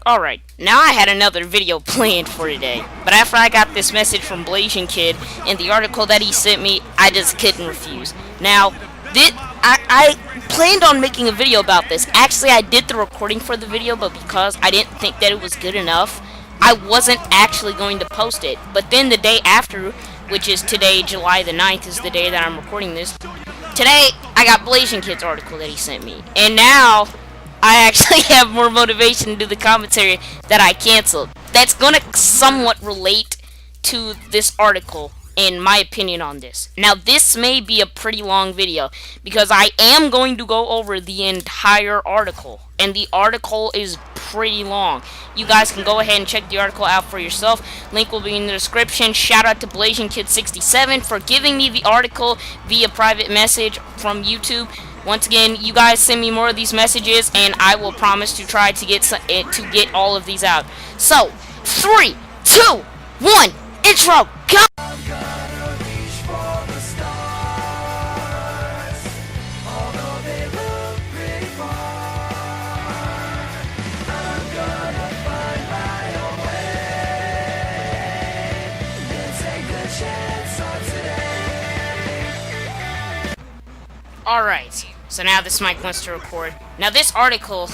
Alright, now I had another video planned for today, but after I got this message from Blasian Kid and the article that he sent me, I just couldn't refuse. Now, I planned on making a video about this. Actually, I did the recording for the video, but because I didn't think that it was good enough, I wasn't actually going to post it. But then the day after, which is today, July the 9th, is the day that I'm recording this. Today, I got Blasian Kid's article that he sent me, and now I actually have more motivation to do the commentary that I canceled. That's gonna somewhat relate to this article, in my opinion on this. Now, this may be a pretty long video, because I am going to go over the entire article, and the article is pretty long. You guys can go ahead and check the article out for yourself. Link will be in the description. Shout out to BlasianKid67 for giving me the article via private message from YouTube. Once again, you guys send me more of these messages, and I will promise to try to get all of these out. So, 3, 2, 1, intro, go! Alright, so now this mic wants to record. Now this article,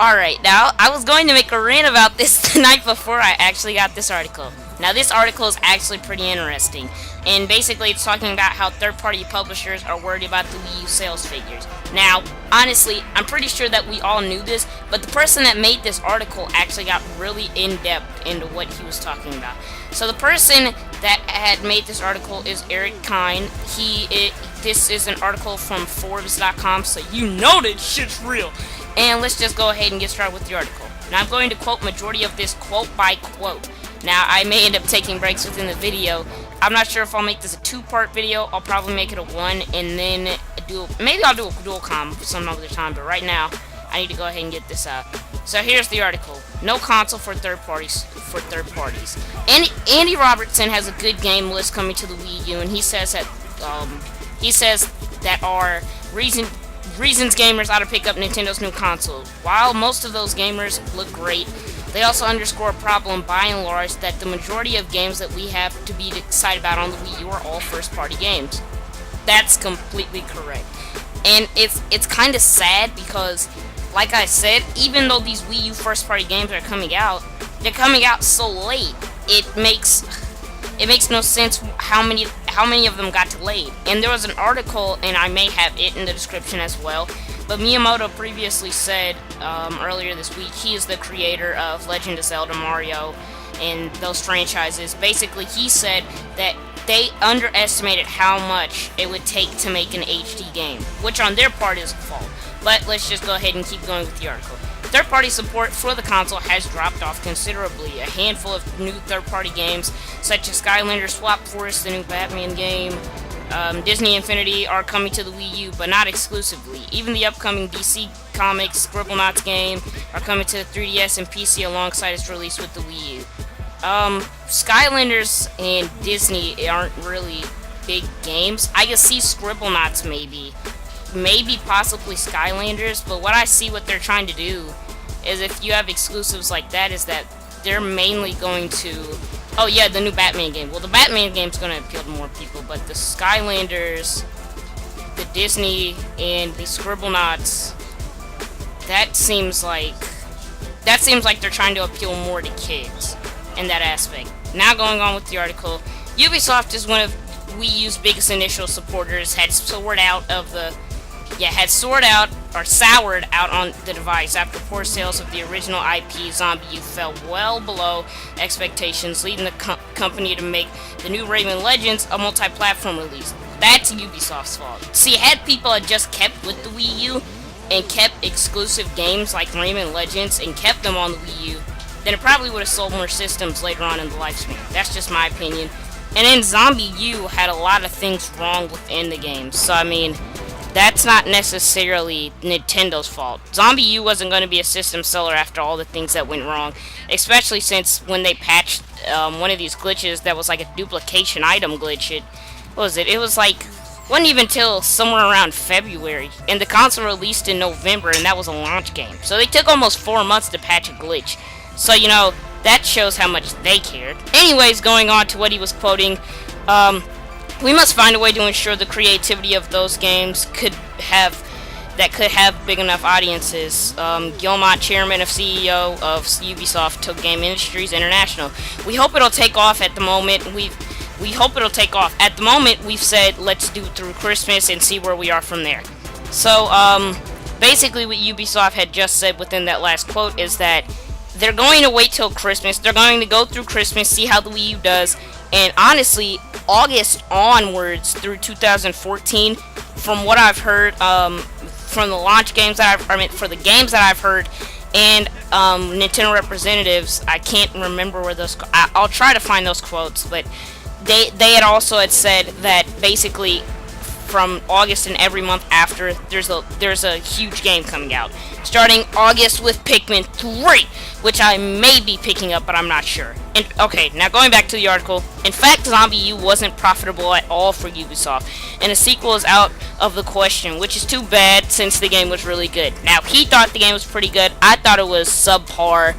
alright, now I was going to make a rant about this the night before I actually got this article. Now this article is actually pretty interesting, and basically it's talking about how third-party publishers are worried about the Wii U sales figures. Now, honestly, I'm pretty sure that we all knew this, but the person that made this article actually got really in-depth into what he was talking about. So the person that had made this article is Eric Kine. This is an article from Forbes.com, so you know that shit's real. And let's just go ahead and get started with the article. Now I'm going to quote majority of this quote by quote. Now I may end up taking breaks within the video. I'm not sure if I'll make this a two-part video. I'll probably make it a one and then maybe I'll do a dual com some other time, but right now I need to go ahead and get this out. So here's the article. No console for third parties. Andy Robertson has a good game list coming to the Wii U, and he says that are reasons gamers ought to pick up Nintendo's new console. While most of those gamers look great, they also underscore a problem by and large that the majority of games that we have to be excited about on the Wii U are all first-party games. That's completely correct. And it's kind of sad because, like I said, even though these Wii U first-party games are coming out, they're coming out so late. It makes no sense how many of them got delayed. And there was an article, and I may have it in the description as well, but Miyamoto previously said earlier this week he is the creator of Legend of Zelda, Mario, and those franchises. Basically, he said that they underestimated how much it would take to make an HD game, which on their part is a fault. But let's just go ahead and keep going with the article. Third-party support for the console has dropped off considerably. A handful of new third-party games, such as Skylanders Swap Force, the new Batman game, Disney Infinity, are coming to the Wii U, but not exclusively. Even the upcoming DC Comics Scribblenauts game are coming to the 3DS and PC alongside its release with the Wii U. Skylanders and Disney aren't really big games. I can see Scribblenauts maybe possibly Skylanders, but what I see what they're trying to do is, if you have exclusives like that, is that they're mainly going to, oh yeah, the new Batman game. Well, the Batman game's going to appeal to more people, but the Skylanders, the Disney, and the Scribblenauts, that seems like they're trying to appeal more to kids in that aspect. Now going on with the article, Ubisoft is one of Wii U's biggest initial supporters, had soured out on the device after poor sales of the original IP. Zombie U fell well below expectations, leading the company to make the new Rayman Legends a multi-platform release. That's Ubisoft's fault. See, had people had just kept with the Wii U and kept exclusive games like Rayman Legends and kept them on the Wii U, then it probably would have sold more systems later on in the lifespan. That's just my opinion. And then Zombie U had a lot of things wrong within the game, so I mean, that's not necessarily Nintendo's fault. Zombie U wasn't going to be a system seller after all the things that went wrong, especially since when they patched one of these glitches that was like a duplication item glitch. What was it? It was like Wasn't even till somewhere around February, and the console released in November, and that was a launch game. So they took almost 4 months to patch a glitch. So, that shows how much they cared. Anyways, going on to what he was quoting, we must find a way to ensure the creativity of those games could have big enough audiences. Gilmont, chairman of CEO of Ubisoft, took Game Industries International. We hope it'll take off. At the moment, we hope it'll take off. At the moment, we've said let's do it through Christmas and see where we are from there. So, basically what Ubisoft had just said within that last quote is that they're going to wait till Christmas. They're going to go through Christmas, see how the Wii U does, and honestly, August onwards through 2014, from what I've heard, from the launch games that for the games that I've heard, and Nintendo representatives, I can't remember where those. I'll try to find those quotes, but they had said that basically from August and every month after, there's a huge game coming out. Starting August with Pikmin 3, which I may be picking up, but I'm not sure. And okay, now going back to the article, in fact, Zombie U wasn't profitable at all for Ubisoft, and a sequel is out of the question, which is too bad since the game was really good. Now, he thought the game was pretty good. I thought it was subpar,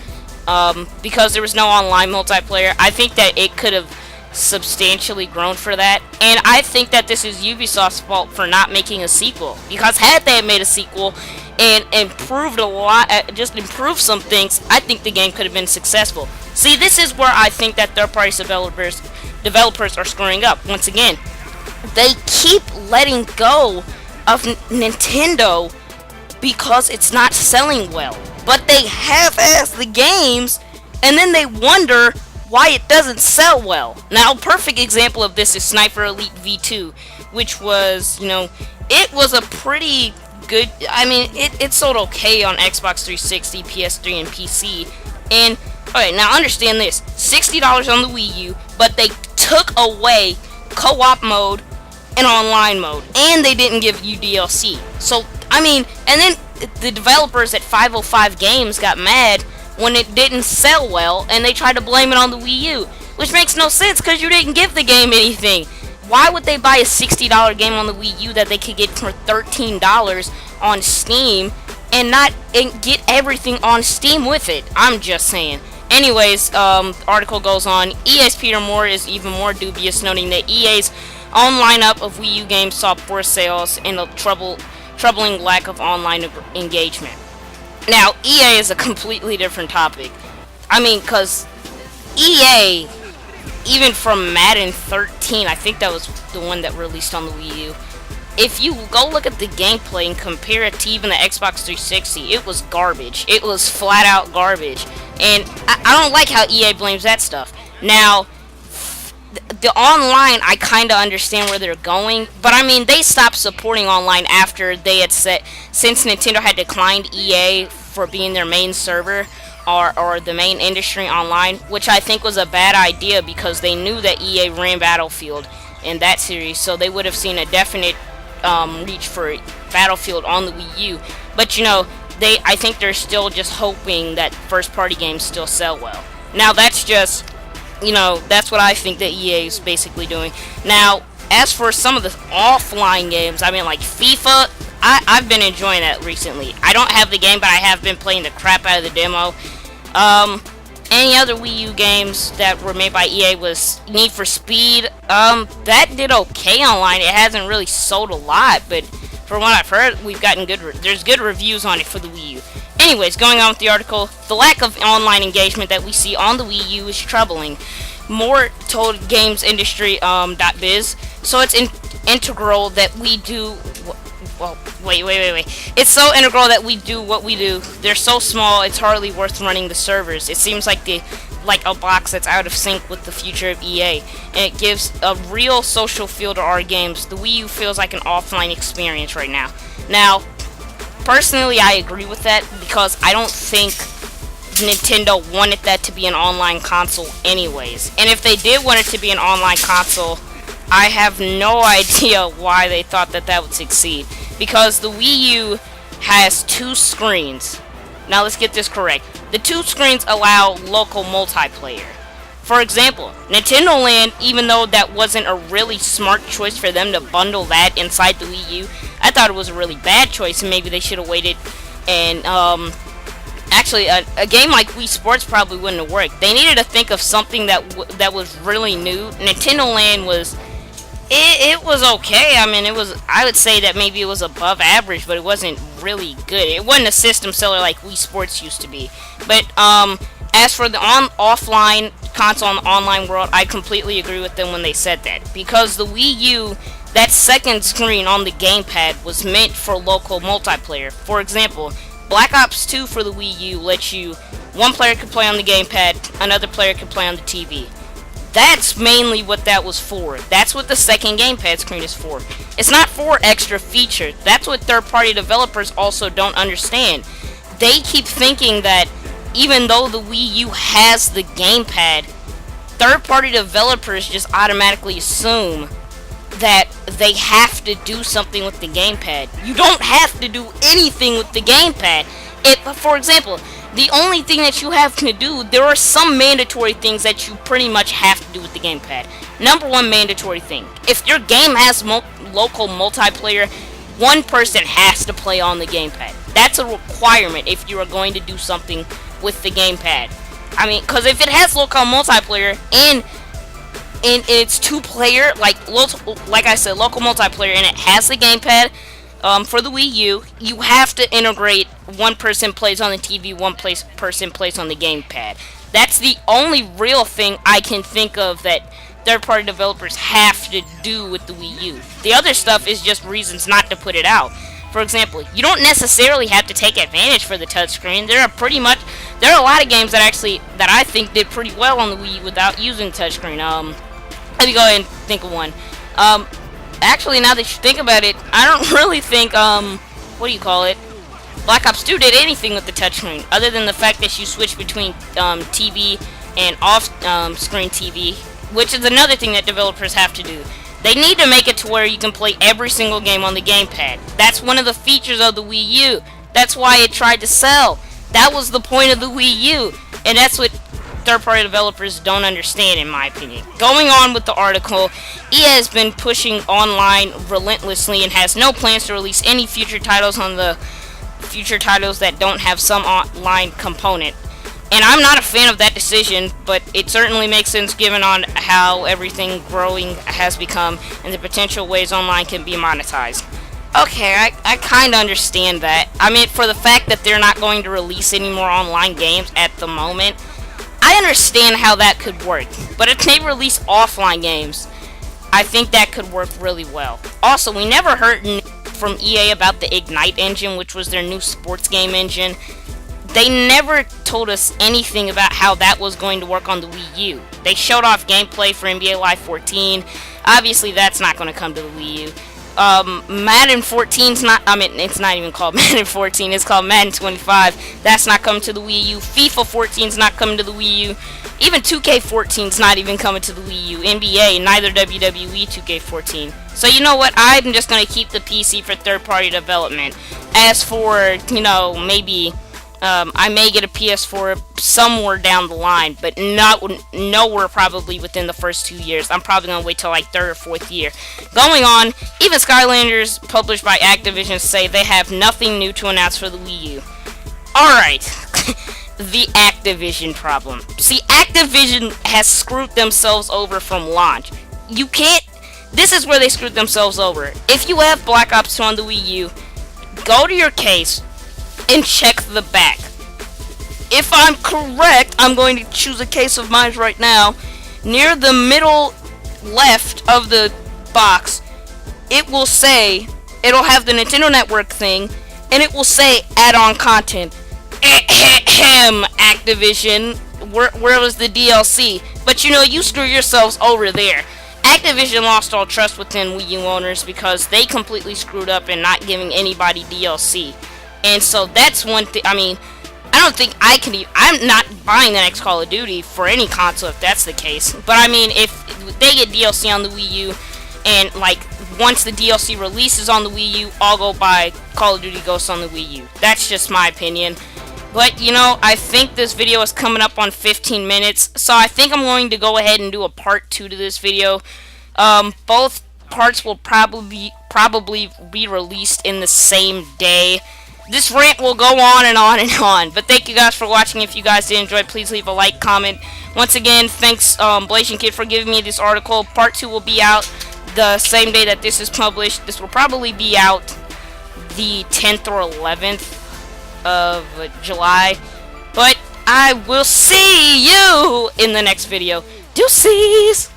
because there was no online multiplayer. I think that it could have substantially grown for that, and I think that this is Ubisoft's fault for not making a sequel, because had they made a sequel and improved a lot, just improved some things, I think the game could have been successful. See, this is where I think that third-party developers are screwing up. Once again, they keep letting go of Nintendo because it's not selling well, but they half-ass the games, and then they wonder why it doesn't sell well. Now, a perfect example of this is Sniper Elite V2, which was, it was a pretty good, it sold okay on Xbox 360, PS3, and PC, and, alright, now understand this, $60 on the Wii U, but they took away co-op mode and online mode, and they didn't give you DLC. So, and then the developers at 505 Games got mad when it didn't sell well, and they tried to blame it on the Wii U, which makes no sense because you didn't give the game anything. Why would they buy a $60 game on the Wii U that they could get for $13 on Steam and get everything on Steam with it? I'm just saying. Anyways, article goes on. EA's Peter Moore is even more dubious, noting that EA's own lineup of Wii U games saw poor sales and a troubling lack of online engagement. Now, EA is a completely different topic. Because EA, even from Madden 13, I think that was the one that released on the Wii U, if you go look at the gameplay and compare it to even the Xbox 360, it was garbage. It was flat out garbage. And I don't like how EA blames that stuff. Now, the online, I kind of understand where they're going, but they stopped supporting online after they had said, since Nintendo had declined EA for being their main server or the main industry online, which I think was a bad idea because they knew that EA ran Battlefield in that series, so they would have seen a definite reach for Battlefield on the Wii U. But I think they're still just hoping that first-party games still sell well. Now that's just, that's what I think that EA is basically doing. Now, as for some of the offline games, like FIFA, I've been enjoying that recently. I don't have the game, but I have been playing the crap out of the demo. Any other Wii U games that were made by EA was Need for Speed. That did okay online. It hasn't really sold a lot, but from what I've heard, we've gotten there's good reviews on it for the Wii U. Anyways, going on with the article, the lack of online engagement that we see on the Wii U is troubling. Moore told GamesIndustry.biz, so it's integral that we do. Well, wait. It's so integral that we do what we do. They're so small, it's hardly worth running the servers. It seems like a box that's out of sync with the future of EA, and it gives a real social feel to our games. The Wii U feels like an offline experience right now. Now, personally, I agree with that because I don't think Nintendo wanted that to be an online console anyways. And if they did want it to be an online console, I have no idea why they thought that would succeed. Because the Wii U has 2 screens. Now let's get this correct. The 2 screens allow local multiplayer. For example, Nintendo Land, even though that wasn't a really smart choice for them to bundle that inside the Wii U, I thought it was a really bad choice, and maybe they should have waited. And actually, a game like Wii Sports probably wouldn't have worked. They needed to think of something that was really new. Nintendo Land was it was okay. I mean, I would say that maybe it was above average, but it wasn't really good. It wasn't a system seller like Wii Sports used to be. But as for the offline console and online world, I completely agree with them when they said that, because the Wii U, that second screen on the gamepad, was meant for local multiplayer. For example, Black Ops 2 for the Wii U lets you, one player could play on the gamepad, another player could play on the TV. That's mainly what that was for. That's what the second gamepad screen is for. It's not for extra features. That's what third-party developers also don't understand. They keep thinking that even though the Wii U has the gamepad, third-party developers just automatically assume that they have to do something with the gamepad. You don't have to do anything with the gamepad. For example, the only thing that you have to do, there are some mandatory things that you pretty much have to do with the gamepad. Number one mandatory thing: if your game has local multiplayer, one person has to play on the gamepad. That's a requirement if you are going to do something with the gamepad. I mean, because if it has local multiplayer and it's two-player, like I said, local multiplayer, and it has the gamepad for the Wii U, you have to integrate one person plays on the TV, one person plays on the gamepad. That's the only real thing I can think of that third-party developers have to do with the Wii U. The other stuff is just reasons not to put it out. For example, you don't necessarily have to take advantage for the touchscreen. There are a lot of games that I think did pretty well on the Wii U without using touchscreen. Let me go ahead and think of one. Actually, now that you think about it, I don't really think, Black Ops 2 did anything with the touchscreen, other than the fact that you switch between TV and off-screen TV, which is another thing that developers have to do. They need to make it to where you can play every single game on the gamepad. That's one of the features of the Wii U. That's why it tried to sell. That was the point of the Wii U, and that's what third-party developers don't understand, in my opinion. Going on with the article, EA has been pushing online relentlessly and has no plans to release any future titles that don't have some online component. And I'm not a fan of that decision, but it certainly makes sense given on how everything growing has become and the potential ways online can be monetized. Okay, I kind of understand that. I mean, for the fact that they're not going to release any more online games at the moment, I understand how that could work. But if they release offline games, I think that could work really well. Also, we never heard from EA about the Ignite engine, which was their new sports game engine. They never told us anything about how that was going to work on the Wii U. They showed off gameplay for NBA Live 14. Obviously, that's not going to come to the Wii U. Madden 14's not, it's not even called Madden 14, it's called Madden 25. That's not coming to the Wii U. FIFA 14's not coming to the Wii U. Even 2K14's not even coming to the Wii U. NBA, neither WWE 2K14. So you know what, I'm just going to keep the PC for third-party development. As for, maybe I may get a PS4 somewhere down the line, but nowhere probably within the first 2 years. I'm probably going to wait till like 3rd or 4th year. Going on, even Skylanders, published by Activision, say they have nothing new to announce for the Wii U. Alright, the Activision problem. See, Activision has screwed themselves over from launch. This is where they screwed themselves over. If you have Black Ops 2 on the Wii U, go to your case and check the back. If I'm correct, I'm going to choose a case of mine right now. Near the middle left of the box, it'll have the Nintendo Network thing, and it will say add-on content. Ahem, Activision, where was the DLC? But you screw yourselves over there. Activision lost all trust within Wii U owners because they completely screwed up in not giving anybody DLC. And so that's one thing. I mean, I don't think I'm not buying the next Call of Duty for any console if that's the case. But I mean, if they get DLC on the Wii U, and once the DLC releases on the Wii U, I'll go buy Call of Duty Ghosts on the Wii U. That's just my opinion. But, you know, I think this video is coming up on 15 minutes, so I think I'm going to go ahead and do a part 2 to this video. Both parts will probably be released in the same day. This rant will go on and on and on. But thank you guys for watching. If you guys did enjoy, please leave a like, comment. Once again, thanks Blasian Kid for giving me this article. Part 2 will be out the same day that this is published. This will probably be out the 10th or 11th of July. But I will see you in the next video. Deuces!